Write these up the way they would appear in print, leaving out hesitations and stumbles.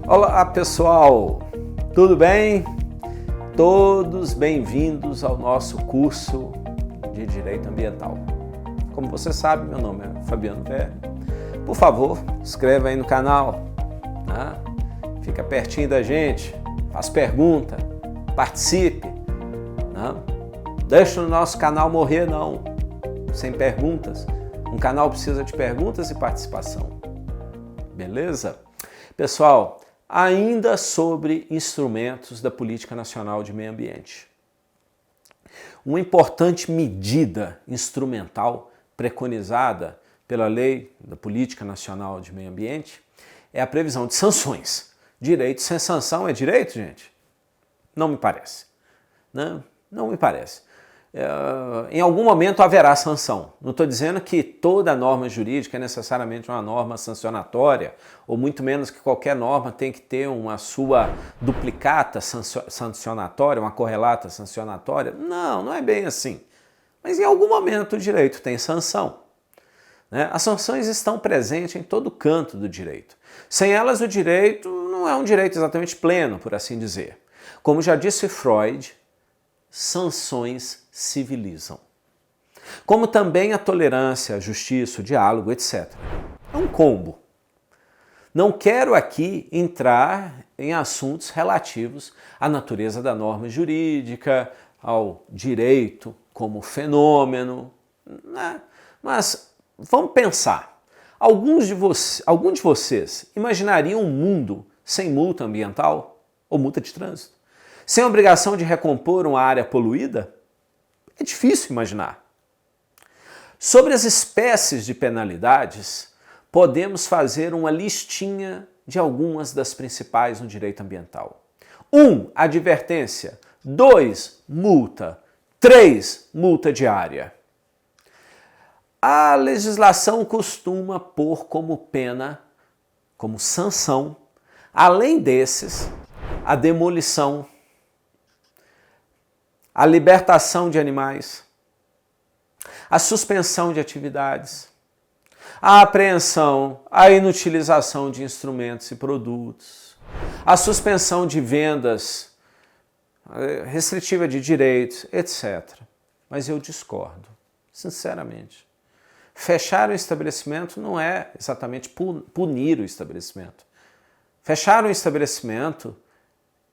Olá pessoal, tudo bem? Todos bem-vindos ao nosso curso de Direito Ambiental. Como você sabe, meu nome é Fabiano Velho. Por favor, inscreva aí no canal, né? Fica pertinho da gente, faça pergunta, participe. Não deixe o nosso canal morrer não, sem perguntas. Um canal precisa de perguntas e participação. Beleza? Pessoal, ainda sobre instrumentos da Política Nacional de Meio Ambiente. Uma importante medida instrumental preconizada pela Lei da Política Nacional de Meio Ambiente é a previsão de sanções. Direito sem sanção é direito, gente? Não me parece. Não me parece. Em algum momento haverá sanção. Não estou dizendo que toda norma jurídica é necessariamente uma norma sancionatória, ou muito menos que qualquer norma tem que ter uma sua duplicata sancionatória, uma correlata sancionatória. Não é bem assim. Mas em algum momento o direito tem sanção. As sanções estão presentes em todo canto do direito. Sem elas o direito não é um direito exatamente pleno, por assim dizer. Como já disse Freud, sanções civilizam. Como também a tolerância, a justiça, o diálogo, etc. É um combo. Não quero aqui entrar em assuntos relativos à natureza da norma jurídica, ao direito como fenômeno, né? Mas vamos pensar. Alguns de vocês imaginariam um mundo sem multa ambiental ou multa de trânsito? Sem obrigação de recompor uma área poluída? É difícil imaginar. Sobre as espécies de penalidades, podemos fazer uma listinha de algumas das principais no direito ambiental. 1. Advertência. 2. Multa. 3. Multa diária. A legislação costuma pôr como pena, como sanção, além desses, a demolição, a libertação de animais, a suspensão de atividades, a apreensão, a inutilização de instrumentos e produtos, a suspensão de vendas, restritiva de direitos, etc. Mas eu discordo, sinceramente. Fechar o estabelecimento não é exatamente punir o estabelecimento. Fechar um estabelecimento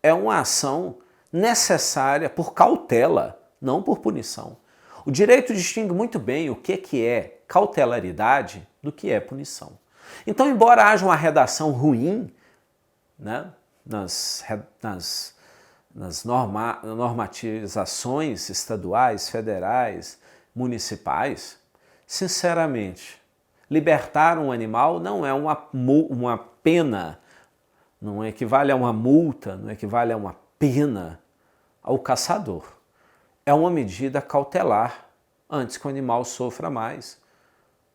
é uma ação necessária por cautela, não por punição. O direito distingue muito bem o que é cautelaridade do que é punição. Então, embora haja uma redação ruim, né, nas normatizações estaduais, federais, municipais, sinceramente, libertar um animal não é uma pena, não equivale a uma multa, não equivale a uma pena ao caçador. É uma medida cautelar antes que o animal sofra mais,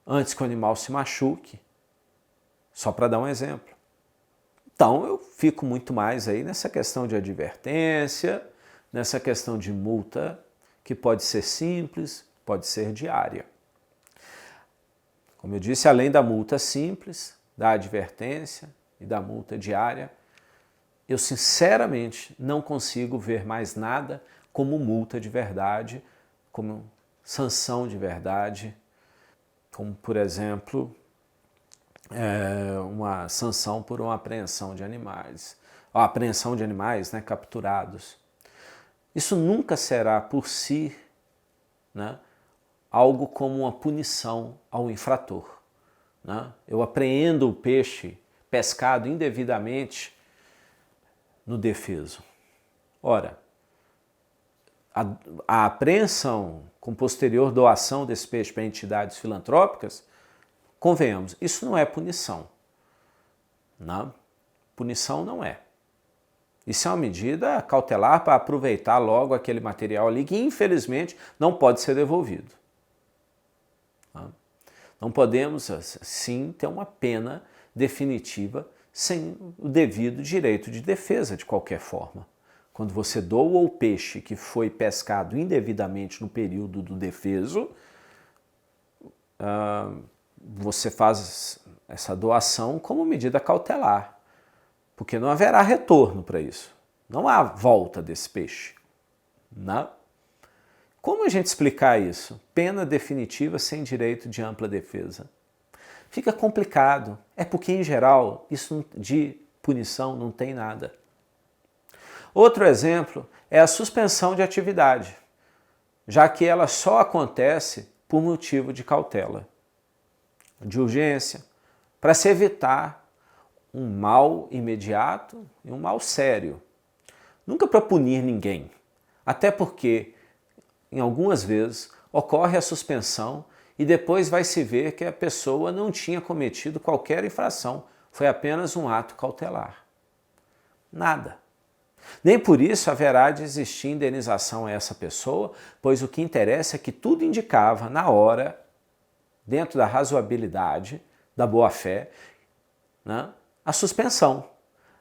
antes que o animal se machuque, só para dar um exemplo. Então eu fico muito mais aí nessa questão de advertência, nessa questão de multa, que pode ser simples, pode ser diária. Como eu disse, além da multa simples, da advertência e da multa diária, eu sinceramente não consigo ver mais nada como multa de verdade, como sanção de verdade, como, por exemplo, uma sanção por uma apreensão de animais, a apreensão de animais, né, capturados. Isso nunca será por si, né, algo como uma punição ao infrator. Né? Eu apreendo o peixe pescado indevidamente no defeso. Ora, a apreensão com posterior doação desse peixe para entidades filantrópicas, convenhamos, isso não é punição. Não? Punição não é. Isso é uma medida cautelar para aproveitar logo aquele material ali que, infelizmente, não pode ser devolvido. Não podemos, sim, ter uma pena definitiva sem o devido direito de defesa, de qualquer forma. Quando você doa o peixe que foi pescado indevidamente no período do defeso, você faz essa doação como medida cautelar, porque não haverá retorno para isso. Não há volta desse peixe. Não. Como a gente explicar isso? Pena definitiva sem direito de ampla defesa. Fica complicado. É porque, em geral, isso de punição não tem nada. Outro exemplo é a suspensão de atividade, já que ela só acontece por motivo de cautela, de urgência, para se evitar um mal imediato e um mal sério. Nunca para punir ninguém, até porque, em algumas vezes, ocorre a suspensão e depois vai se ver que a pessoa não tinha cometido qualquer infração, foi apenas um ato cautelar. Nada. Nem por isso haverá de existir indenização a essa pessoa, pois o que interessa é que tudo indicava, na hora, dentro da razoabilidade, da boa-fé, né, a suspensão.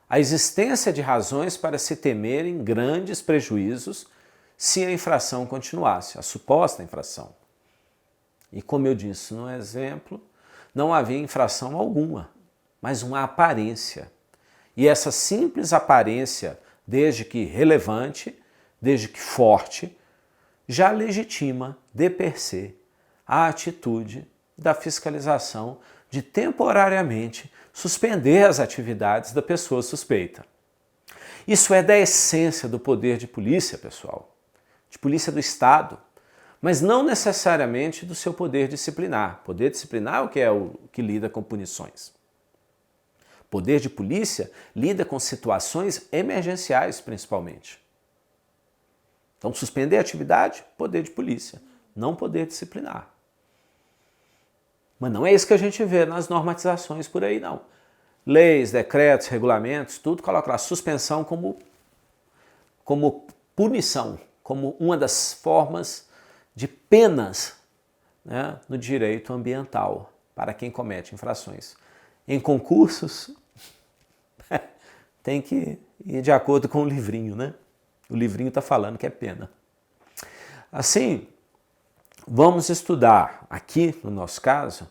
A existência de razões para se temerem grandes prejuízos se a infração continuasse, a suposta infração. E como eu disse no exemplo, não havia infração alguma, mas uma aparência. E essa simples aparência, desde que relevante, desde que forte, já legitima, de per se, a atitude da fiscalização de temporariamente suspender as atividades da pessoa suspeita. Isso é da essência do poder de polícia, pessoal, de polícia do Estado, mas não necessariamente do seu poder disciplinar. Poder disciplinar é o que lida com punições. Poder de polícia lida com situações emergenciais, principalmente. Então, suspender a atividade, poder de polícia, não poder disciplinar. Mas não é isso que a gente vê nas normatizações por aí, não. Leis, decretos, regulamentos, tudo coloca lá suspensão como punição, como uma das formas de penas, né, no direito ambiental para quem comete infrações. Em concursos, tem que ir de acordo com o livrinho, né? O livrinho está falando que é pena. Assim, vamos estudar aqui, no nosso caso,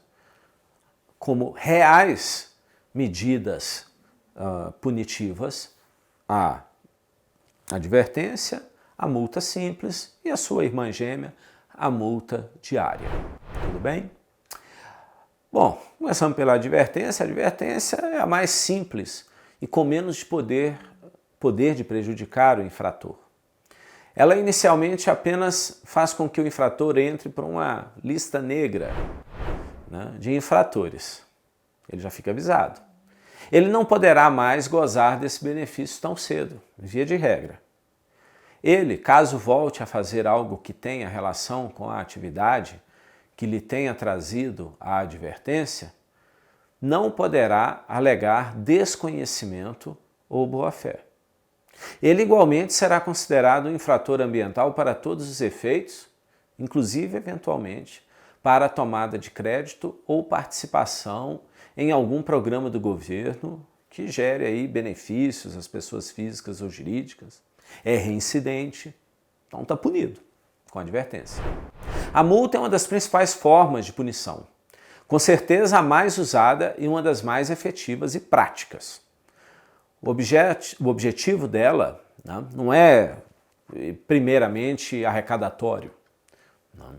como reais medidas punitivas a advertência, a multa simples e a sua irmã gêmea, a multa diária. Tudo bem? Bom, começando pela advertência. A advertência é a mais simples e com menos poder de prejudicar o infrator. Ela inicialmente apenas faz com que o infrator entre para uma lista negra, né, de infratores. Ele já fica avisado. Ele não poderá mais gozar desse benefício tão cedo, via de regra. Ele, caso volte a fazer algo que tenha relação com a atividade que lhe tenha trazido a advertência, não poderá alegar desconhecimento ou boa-fé. Ele igualmente será considerado um infrator ambiental para todos os efeitos, inclusive, eventualmente, para a tomada de crédito ou participação em algum programa do governo que gere aí benefícios às pessoas físicas ou jurídicas. É reincidente, então está punido com advertência. A multa é uma das principais formas de punição, com certeza a mais usada e uma das mais efetivas e práticas. O objetivo dela, né, não é primeiramente arrecadatório. Não.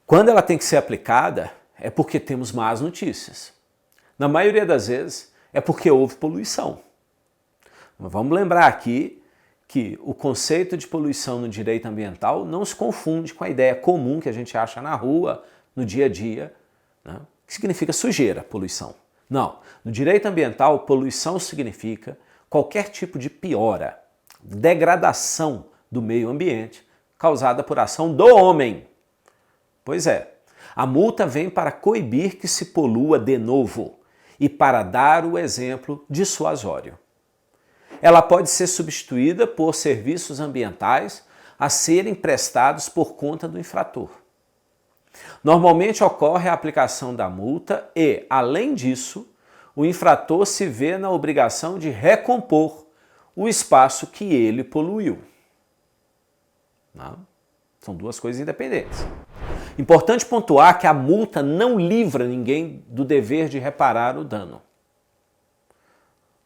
Quando ela tem que ser aplicada, é porque temos más notícias. Na maioria das vezes, é porque houve poluição. Mas vamos lembrar aqui que o conceito de poluição no direito ambiental não se confunde com a ideia comum que a gente acha na rua, no dia a dia, né, que significa sujeira, poluição. Não, no direito ambiental, poluição significa qualquer tipo de piora, degradação do meio ambiente causada por ação do homem. Pois é, a multa vem para coibir que se polua de novo e para dar o exemplo dissuasório. Ela pode ser substituída por serviços ambientais a serem prestados por conta do infrator. Normalmente ocorre a aplicação da multa e, além disso, o infrator se vê na obrigação de recompor o espaço que ele poluiu. Não? São duas coisas independentes. Importante pontuar que a multa não livra ninguém do dever de reparar o dano.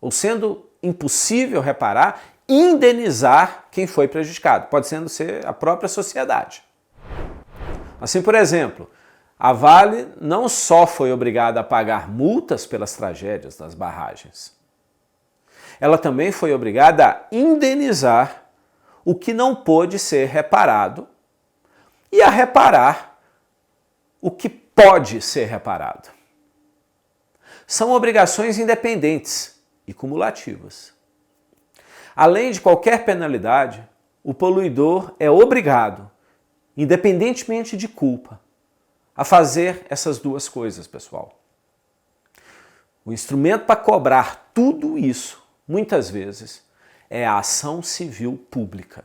ou sendo impossível reparar, indenizar quem foi prejudicado, pode ser a própria sociedade. Assim, por exemplo, a Vale não só foi obrigada a pagar multas pelas tragédias das barragens, ela também foi obrigada a indenizar o que não pôde ser reparado e a reparar o que pode ser reparado. São obrigações independentes e cumulativas. Além de qualquer penalidade, o poluidor é obrigado, independentemente de culpa, a fazer essas duas coisas, pessoal. O instrumento para cobrar tudo isso, muitas vezes, é a ação civil pública,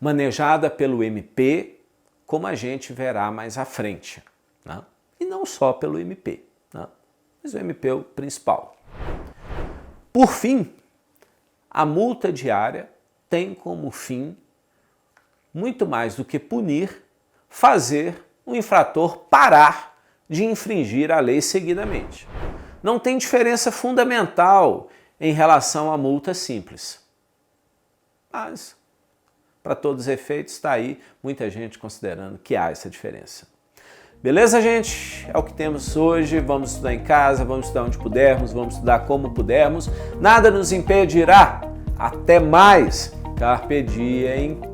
manejada pelo MP, como a gente verá mais à frente. Né? E não só pelo MP, né? Mas o MP é o principal. Por fim, a multa diária tem como fim, muito mais do que punir, fazer o infrator parar de infringir a lei seguidamente. Não tem diferença fundamental em relação à multa simples. Mas, para todos os efeitos, está aí muita gente considerando que há essa diferença. Beleza, gente? É o que temos hoje. Vamos estudar em casa, vamos estudar onde pudermos, vamos estudar como pudermos. Nada nos impedirá. Até mais. Carpe diem.